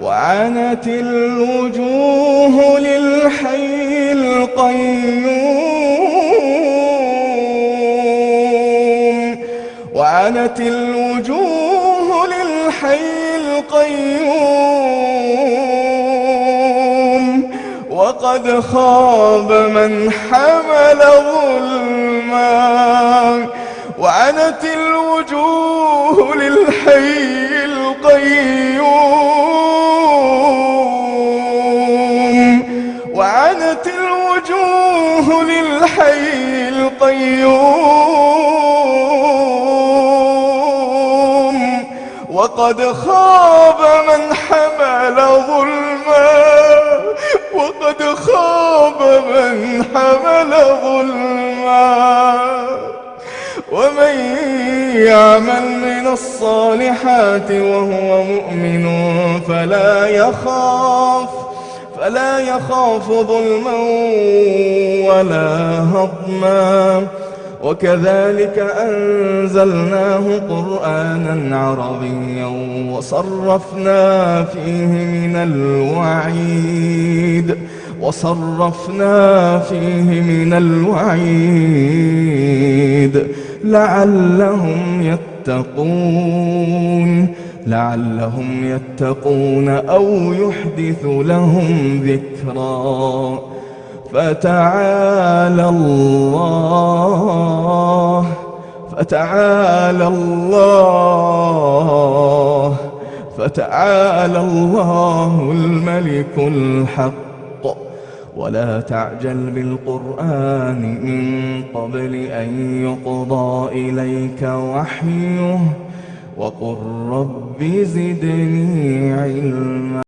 وعنت الوجوه للحي القيوم، وعنت الوجوه للحي القيوم، وقد خاب من حمل ظلما. وعنت الوجوه للحي القيوم، وعنت الوجوه للحي القيوم، وقد خاب من حمل ظلما، وقد خاب من حمل ظلما. ومن يعمل من الصالحات وهو مؤمن فلا يخاف ظلما ولا هضما. وكذلك أنزلناه قرآنا عربيا وصرفنا فيه من الوعيد لعلهم يتقون أو يحدث لهم ذكرا. فتعالى الله الملك الحق. ولا تعجل بالقرآن من قبل أن يقضى إليك وحيه، وقل رب زدني علما.